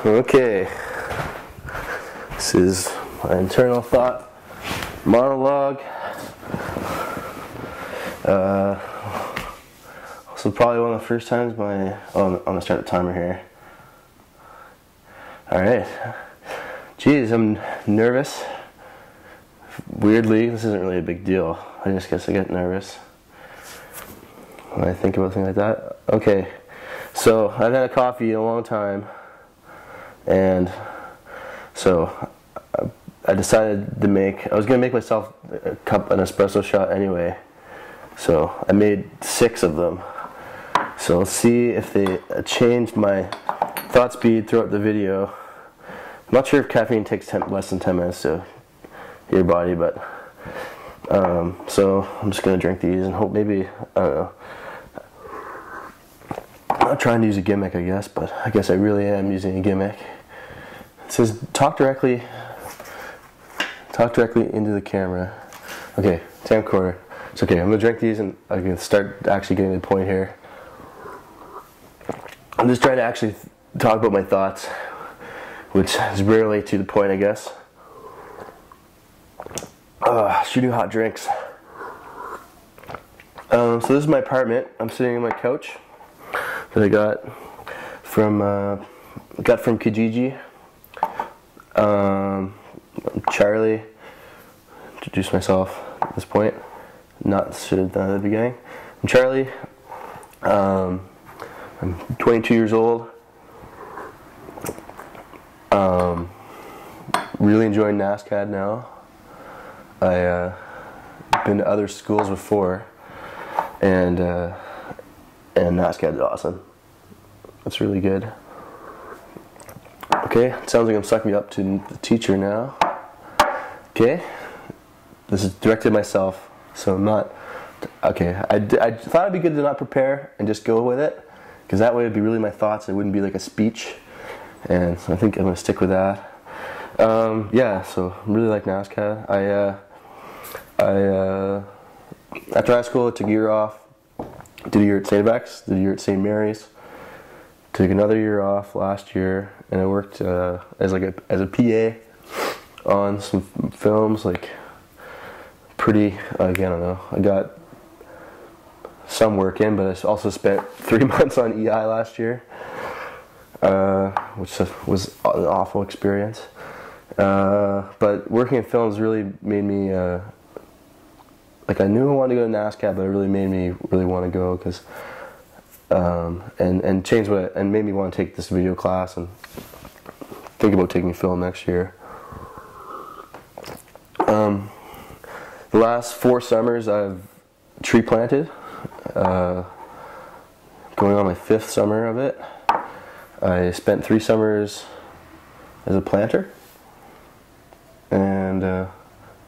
Okay, this is my internal thought monologue. Also probably one of the first times I'm gonna start the timer here. Alright. Geez, I'm nervous. Weirdly, this isn't really a big deal. I just guess I get nervous when I think about things like that. Okay, so I've had a coffee in a long time, and so I decided to I was going to make myself an espresso shot anyway, so I made 6 of them. So let's see if they changed my thought speed throughout the video. I'm not sure if caffeine takes less than 10 minutes to hit your body, but so I'm just going to drink these and hope maybe, I don't know. I'm not trying to use a gimmick, I guess, but I guess I really am using a gimmick. It says talk directly into the camera. Okay, 10 quarter. It's okay, I'm gonna drink these and I can start actually getting to the point here. I'm just trying to actually talk about my thoughts, which is rarely to the point, I guess. Shooting hot drinks. So this is my apartment. I'm sitting on my couch that I got from Kijiji. Charlie. Introduce myself at this point. Should have done it at the beginning. I'm Charlie. I'm 22 years old. Really enjoying NASCAD now. I've been to other schools before, and NASCAD is awesome. It's really good. Okay, it sounds like I'm sucking up to the teacher now. Okay, this is directed at myself, so I'm not. Okay, I thought it'd be good to not prepare and just go with it, because that way it'd be really my thoughts. It wouldn't be like a speech, and so I think I'm gonna stick with that. Yeah, so I really like NASCAD. After high school, I took a year off. Did a year at St. X, did a year at St. Mary's. Took another year off last year, and I worked as a PA on some films, like pretty. Again, I don't know. I got some work in, but I also spent 3 months on EI last year, which was an awful experience. But working in films really made me. Like I knew I wanted to go to NASCAD, but it really made me really want to go because, and changed and made me want to take this video class and think about taking film next year. The last 4 summers I've tree planted, going on my 5th summer of it. I spent 3 summers as a planter, and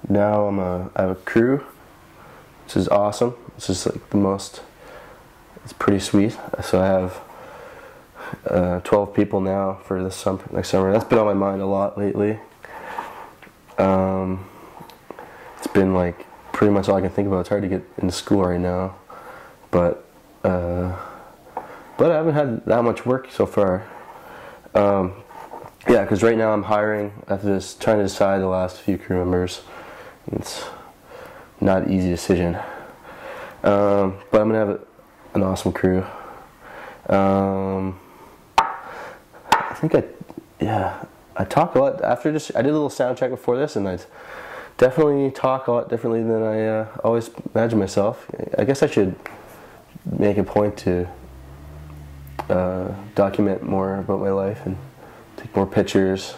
now I have a crew. This is awesome. This is like it's pretty sweet. So I have 12 people now for this next summer. That's been on my mind a lot lately. It's been like pretty much all I can think about. It's hard to get into school right now, but I haven't had that much work so far. Yeah, because right now I'm hiring after this, trying to decide the last few crew members. It's not an easy decision, but I'm gonna have an awesome crew. I think I talk a lot after this. I did a little sound check before this, and I definitely talk a lot differently than I always imagine myself. I guess I should make a point to document more about my life and take more pictures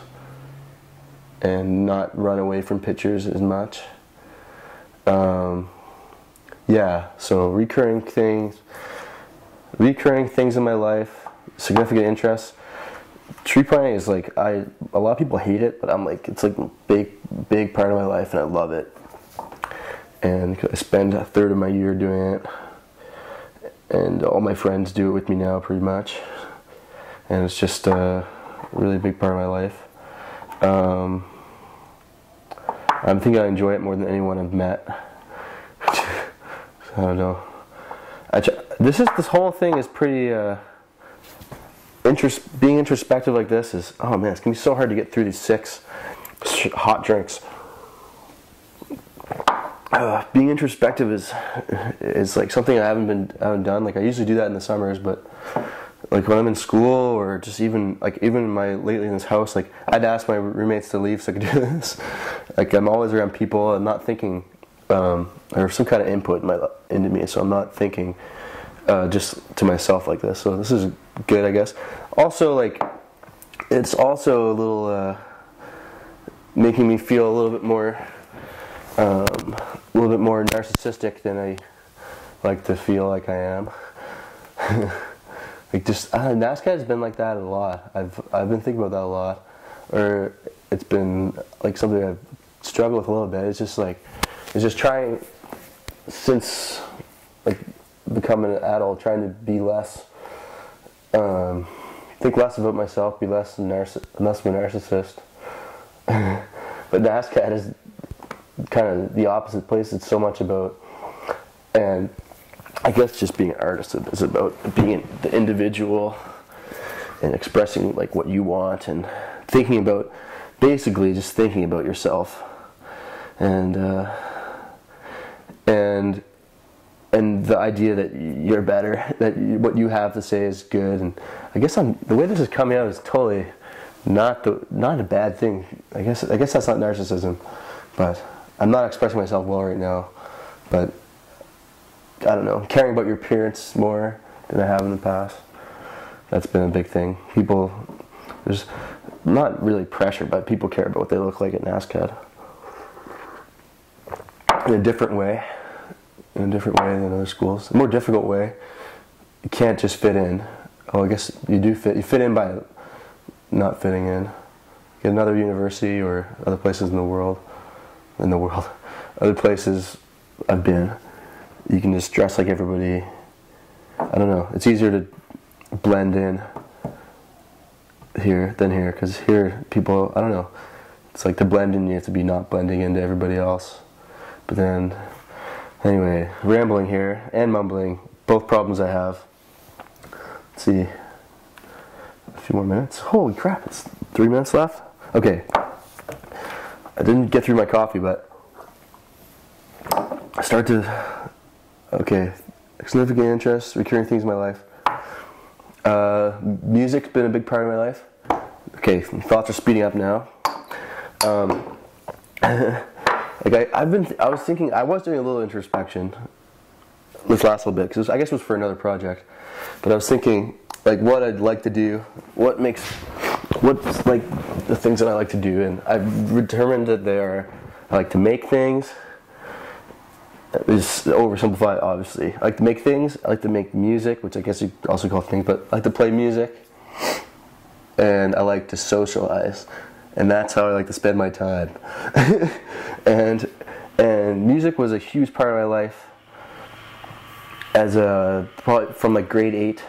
and not run away from pictures as much. Yeah, so recurring things in my life, significant interests. Tree planting is like, a lot of people hate it, but I'm like, it's like a big part of my life, and I love it. And I spend 1/3 of my year doing it, and all my friends do it with me now, pretty much. And it's just a really big part of my life. I think I enjoy it more than anyone I've met. I don't know. This whole thing is pretty being introspective like this is, oh man, it's gonna be so hard to get through these 6 hot drinks. Being introspective is like something I haven't done. Like I usually do that in the summers, but like when I'm in school or just even lately in this house, like I'd ask my roommates to leave so I could do this. Like I'm always around people. I'm not thinking, or some kind of input into me, so I'm not thinking just to myself like this. So this is good, I guess. Also, like it's also a little making me feel a little bit more narcissistic than I like to feel like I am. Like just NASCAR has been like that a lot. I've been thinking about that a lot, or it's been like something I've struggled with a little bit. It's just trying since like becoming an adult, trying to be less, think less about myself, be less of a narcissist. But NASCAR is kind of the opposite place it's so much about, and I guess just being an artist is about being the individual and expressing like what you want and thinking about, basically just thinking about yourself, and the idea that you're better, that what you have to say is good. And I guess the way this is coming out is totally not a bad thing. I guess that's not narcissism, but I'm not expressing myself well right now. But I don't know, caring about your appearance more than I have in the past. That's been a big thing. There's not really pressure, but people care about what they look like at NASCAR in a different way than other schools. A more difficult way. You can't just fit in. Oh, I guess you do fit. You fit in by not fitting in. Get another university or other places in the world. Other places I've been. You can just dress like everybody. I don't know. It's easier to blend in here than here, because here people, I don't know. It's like to blend in, you have to be not blending into everybody else. But then, anyway, rambling here and mumbling, both problems I have. Let's see. A few more minutes. Holy crap, it's 3 minutes left? Okay. I didn't get through my coffee, but I start to... Okay, significant interests, recurring things in my life. Music's been a big part of my life. Okay, thoughts are speeding up now. Like I was thinking, I was doing a little introspection this last little bit, because I guess it was for another project. But I was thinking, like, what I'd like to do, what's like the things that I like to do, and I've determined that I like to make things. Is oversimplified, obviously. I like to make things. I like to make music, which I guess you also call things, but I like to play music, and I like to socialize, and that's how I like to spend my time. and music was a huge part of my life probably from like grade 8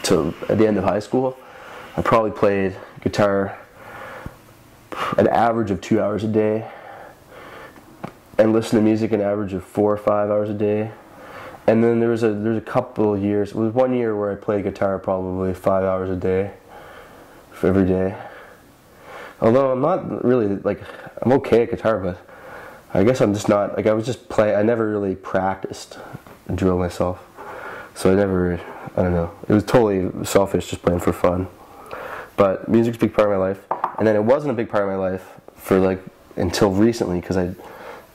to at the end of high school. I probably played guitar an average of 2 hours a day, and listen to music an average of 4 or 5 hours a day. And then there's a couple of years. It was 1 year where I played guitar probably 5 hours a day, for every day. Although I'm not really, like, I'm okay at guitar, but I guess I'm just not, like, I never really practiced and drilled myself. So I don't know. It was totally selfish, just playing for fun. But music's a big part of my life. And then it wasn't a big part of my life for like until recently, because I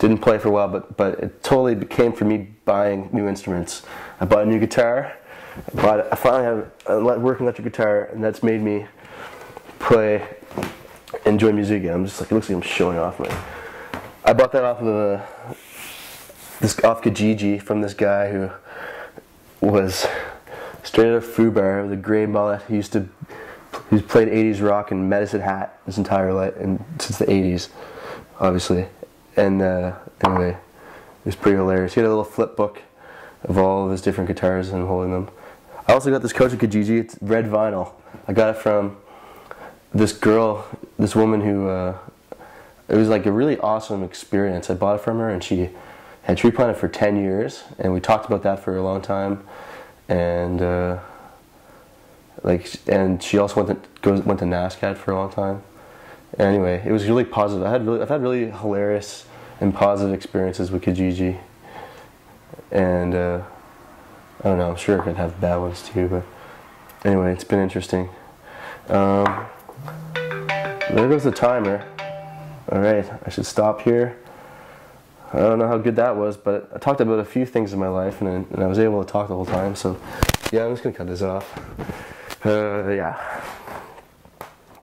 didn't play for a while, but it totally became for me buying new instruments. I bought a new guitar. I finally have a working electric guitar, and that's made me enjoy music again. I'm just like, it looks like I'm showing off. I bought that off of off Kijiji from this guy who was straight out of Fubar with a gray mullet. He's played 80s rock and Medicine Hat his entire life, and since the 80s, obviously. And anyway, it was pretty hilarious. He had a little flip book of all of his different guitars and holding them. I also got this couch at Kijiji. It's red vinyl. I got it from this woman who, it was like a really awesome experience. I bought it from her, and she had tree planted for 10 years, and we talked about that for a long time. And Like, and she also went to NASCAD for a long time. Anyway, it was really positive. I've had really hilarious and positive experiences with Kijiji, and I don't know. I'm sure I could have bad ones too, but anyway, it's been interesting. There goes the timer. All right, I should stop here. I don't know how good that was, but I talked about a few things in my life, and I was able to talk the whole time. So yeah, I'm just gonna cut this off. Yeah.